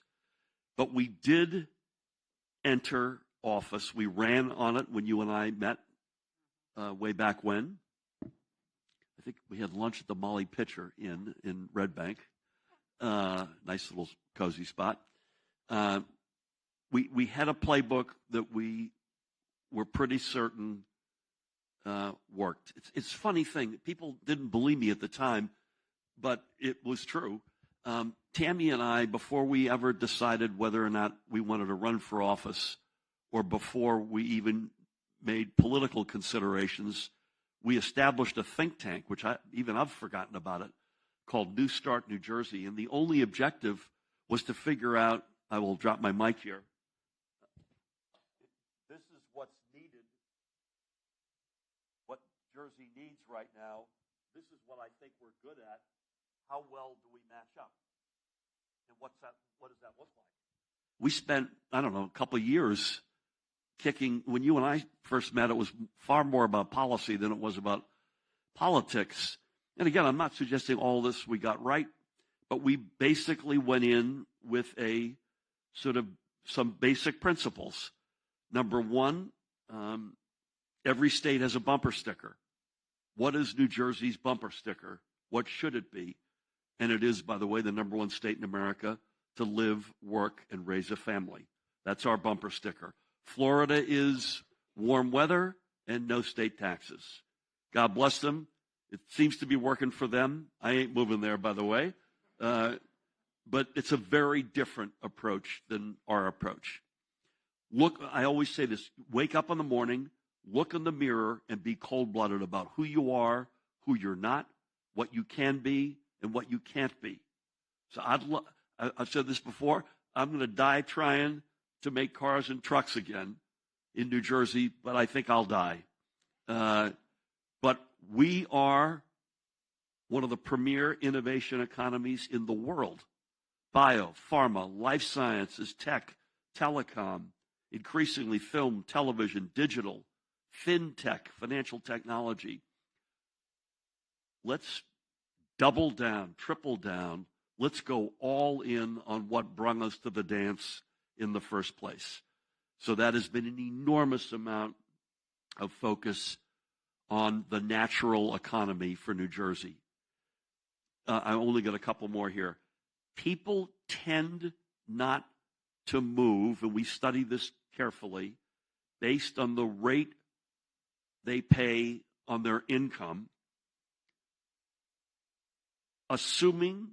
But we did enter office. We ran on it when you and I met way back when. I think we had lunch at the Molly Pitcher Inn in Red Bank. Nice little cozy spot. We had a playbook that we were pretty certain worked. It's a funny thing. People didn't believe me at the time, but it was true. Tammy and I, before we ever decided whether or not we wanted to run for office, or before we even made political considerations, we established a think tank, which I've forgotten about it, called New Start New Jersey. And the only objective was to figure out, I will drop my mic here. This is what's needed, what Jersey needs right now. This is what I think we're good at. How well do we match up? And what does that look like? We spent, a couple of years kicking. When you and I first met, it was far more about policy than it was about politics. And again, I'm not suggesting all this we got right, but we basically went in with a sort of some basic principles. Number one, every state has a bumper sticker. What is New Jersey's bumper sticker? What should it be? And it is, by the way, the number one state in America to live, work, and raise a family. That's our bumper sticker. Florida is warm weather and no state taxes. God bless them. It seems to be working for them. I ain't moving there, by the way. But it's a very different approach than our approach. Look, I always say this, wake up in the morning, look in the mirror, and be cold-blooded about who you are, who you're not, what you can be, and what you can't be. So I've said this before, I'm going to die trying to make cars and trucks again in New Jersey, but I think I'll die. But we are one of the premier innovation economies in the world. Bio, pharma, life sciences, tech, telecom, increasingly film, television, digital, fintech, financial technology. Let's double down, triple down. Let's go all in on what brought us to the dance in the first place. So that has been an enormous amount of focus on the natural economy for New Jersey. I only got a couple more here. People tend not to move, and we study this carefully, based on the rate they pay on their income, assuming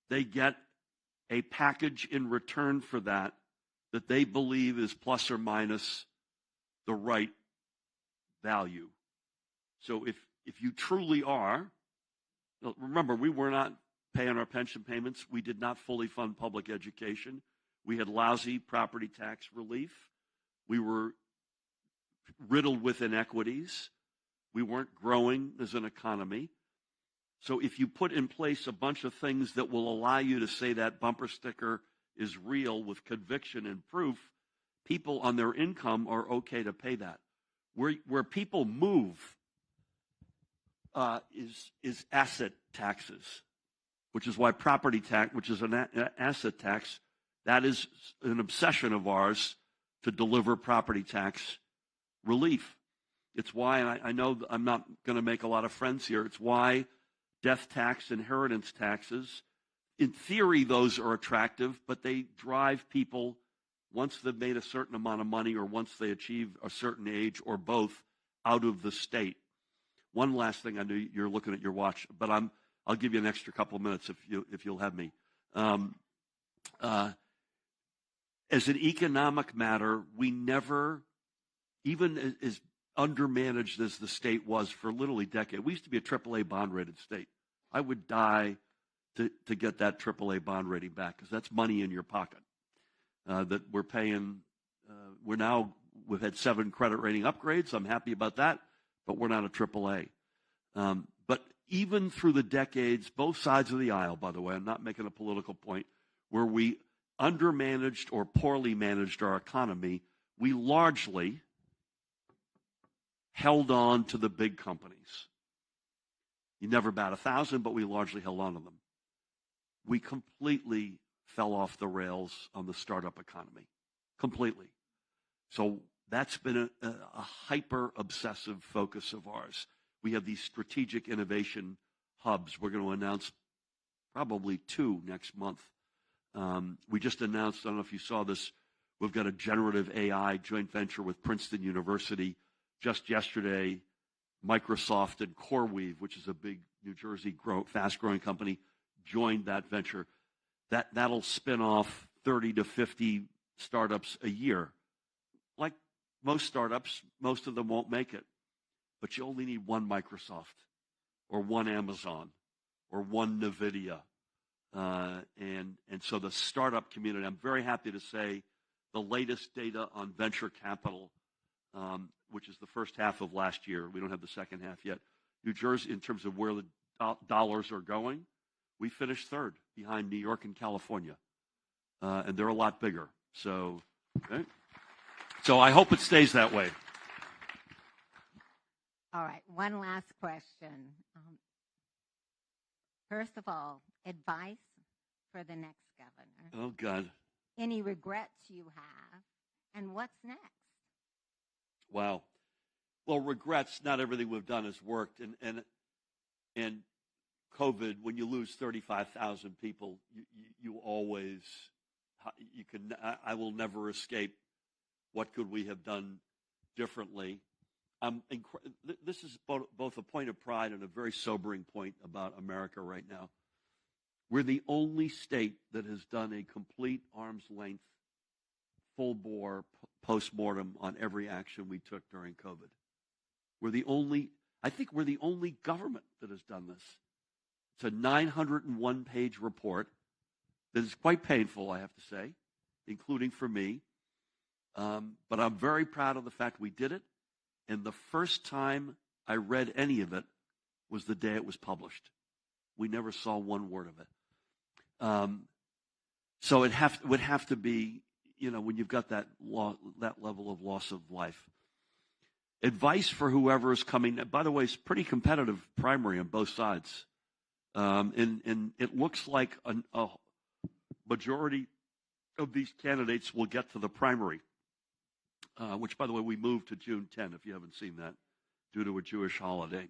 they get a package in return for that they believe is plus or minus the right value. So if you truly are, remember, we were not paying our pension payments. We did not fully fund public education. We had lousy property tax relief. We were riddled with inequities. We weren't growing as an economy. So if you put in place a bunch of things that will allow you to say that bumper sticker is real with conviction and proof, people on their income are okay to pay that. Where people move is asset taxes. which is why property tax, which is an asset tax, that is an obsession of ours to deliver property tax relief. It's why, and I know I'm not going to make a lot of friends here, it's why death tax, inheritance taxes, in theory, those are attractive, but they drive people, once they've made a certain amount of money or once they achieve a certain age or both, out of the state. One last thing, I know you're looking at your watch, but I'll give you an extra couple of minutes if you'll have me. As an economic matter, we never, even as undermanaged as the state was for literally decades, we used to be a AAA bond rated state. I would die to get that AAA bond rating back, because that's money in your pocket that we're paying. We've had 7 credit rating upgrades. I'm happy about that, but we're not a AAA. But even through the decades, both sides of the aisle, by the way, I'm not making a political point, where we undermanaged or poorly managed our economy, we largely held on to the big companies. You never bat 1,000, but we largely held on to them. We completely fell off the rails on the startup economy. Completely. So that's been a hyper-obsessive focus of ours. We have these strategic innovation hubs. We're going to announce probably 2 next month. We just announced, I don't know if you saw this, we've got a generative AI joint venture with Princeton University. Just yesterday, Microsoft and CoreWeave, which is a big New Jersey fast-growing company, joined that venture. That'll spin off 30 to 50 startups a year. Like most startups, most of them won't make it. But you only need one Microsoft or one Amazon or one NVIDIA. And so the startup community, I'm very happy to say the latest data on venture capital, which is the first half of last year, we don't have the second half yet. New Jersey, in terms of where the dollars are going, we finished 3rd behind New York and California. And they're a lot bigger. So I hope it stays that way. All right, one last question. First of all, advice for the next governor. Oh, God. Any regrets you have, and what's next? Wow. Well, regrets, not everything we've done has worked. And COVID, when you lose 35,000 people, you always, I will never escape what could we have done differently. This is both a point of pride and a very sobering point about America right now. We're the only state that has done a complete arm's length, full-bore post-mortem on every action we took during COVID. I think we're the only government that has done this. It's a 901-page report that is quite painful, I have to say, including for me. But I'm very proud of the fact we did it. And the first time I read any of it was the day it was published. We never saw one word of it. So it would have to be, when you've got that level of loss of life. Advice for whoever is coming. By the way, it's pretty competitive primary on both sides. And it looks like a majority of these candidates will get to the primary. Which, by the way, we moved to June 10, if you haven't seen that, due to a Jewish holiday.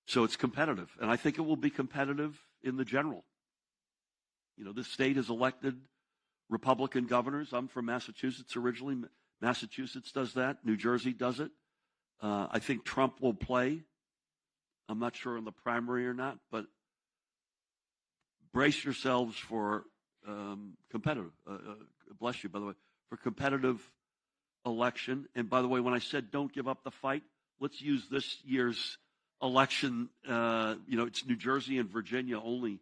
So it's competitive. And I think it will be competitive in the general. This state has elected Republican governors. I'm from Massachusetts originally. Massachusetts does that. New Jersey does it. I think Trump will play. I'm not sure in the primary or not, but brace yourselves for competitive. Bless you, by the way. For competitive election. And by the way, when I said don't give up the fight, let's use this year's election. It's New Jersey and Virginia only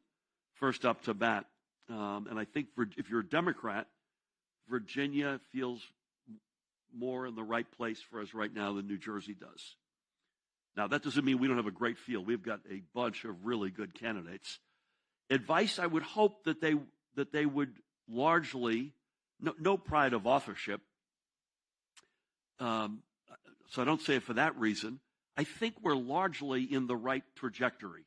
first up to bat. And I think if you're a Democrat, Virginia feels more in the right place for us right now than New Jersey does. Now, that doesn't mean we don't have a great field. We've got a bunch of really good candidates. Advice, I would hope that they would largely, no pride of authorship, so I don't say it for that reason. I think we're largely in the right trajectory.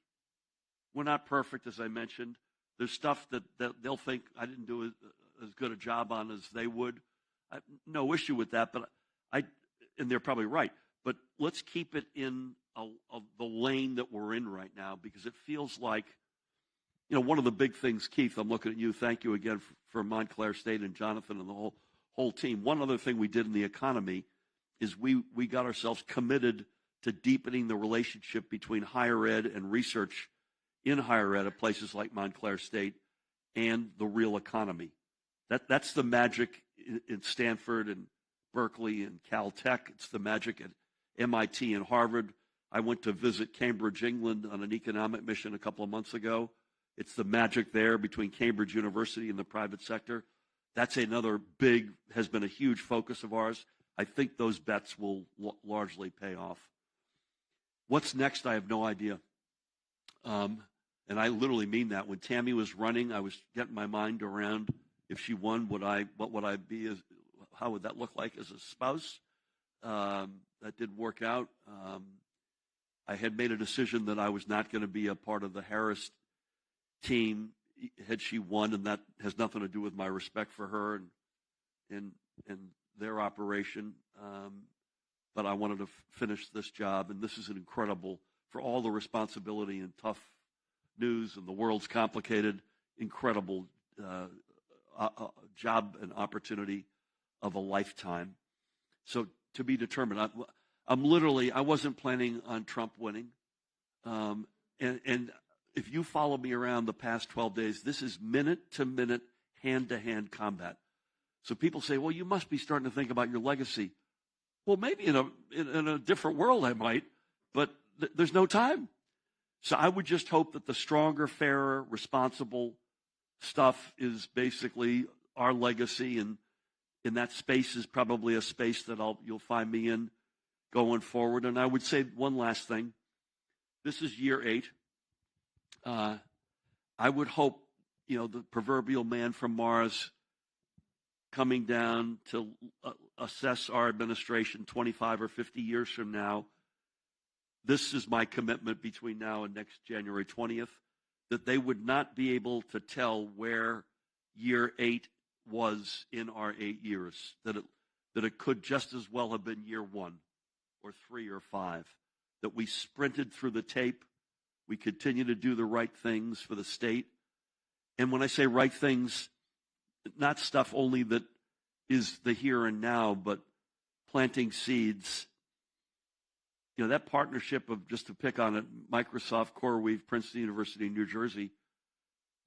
We're not perfect, as I mentioned. There's stuff that they'll think I didn't do as good a job on as they would. No issue with that, but and they're probably right. But let's keep it in the lane that we're in right now, because it feels like, one of the big things, Keith, I'm looking at you. Thank you again for Montclair State and Jonathan and the whole team. One other thing we did in the economy is we got ourselves committed to deepening the relationship between higher ed and research in higher ed at places like Montclair State and the real economy. That's the magic in Stanford and Berkeley and Caltech. It's the magic at MIT and Harvard. I went to visit Cambridge, England on an economic mission a couple of months ago. It's the magic there between Cambridge University and the private sector. That's another has been a huge focus of ours. I think those bets will largely pay off. What's next, I have no idea. And I literally mean that. When Tammy was running, I was getting my mind around, if she won, what would I be, how would that look like as a spouse? That didn't work out. I had made a decision that I was not going to be a part of the Harris team had she won, and that has nothing to do with my respect for her and their operation. But I wanted to finish this job, and this is an incredible, for all the responsibility and tough news, and the world's complicated, incredible job and opportunity of a lifetime. So to be determined. I wasn't planning on Trump winning. And if you follow me around the past 12 days, this is minute-to-minute, hand-to-hand combat. So people say, well, you must be starting to think about your legacy. Well, maybe in a different world I might, but there's no time. So I would just hope that the stronger, fairer, responsible stuff is basically our legacy, and in that space is probably a space that you'll find me in going forward. And I would say one last thing. This is year 8. I would hope, the proverbial man from Mars coming down to assess our administration 25 or 50 years from now. This is my commitment between now and next January 20th, that they would not be able to tell where year 8 was in our 8 years, that it could just as well have been year 1 or 3 or 5, that we sprinted through the tape, we continue to do the right things for the state. And when I say right things, not stuff only that is the here and now, but planting seeds. That partnership of, just to pick on it, Microsoft, CoreWeave, Princeton University, New Jersey,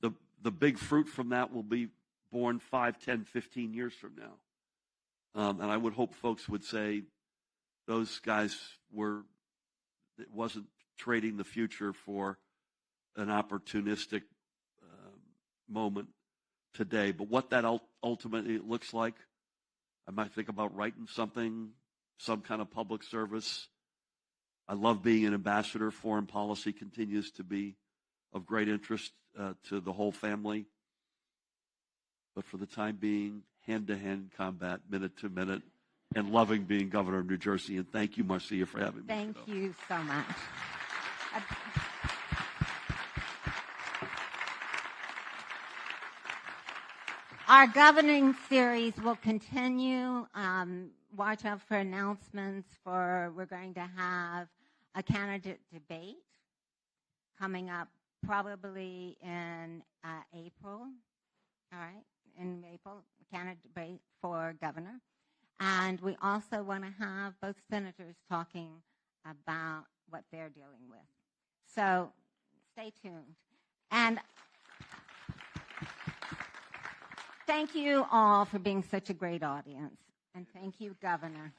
the big fruit from that will be born 5, 10, 15 years from now. And I would hope folks would say those guys it wasn't trading the future for an opportunistic moment today. But what that ultimately looks like, I might think about writing something, some kind of public service. I love being an ambassador. Foreign policy continues to be of great interest to the whole family. But for the time being, hand-to-hand combat, minute-to-minute, and loving being governor of New Jersey. And thank you, Marcia, for having me. Thank you so much. Our governing series will continue. Watch out for announcements we're going to have a candidate debate coming up probably in April. All right, in April, a candidate debate for governor. And we also want to have both senators talking about what they're dealing with. So stay tuned. And thank you all for being such a great audience. And thank you, Governor.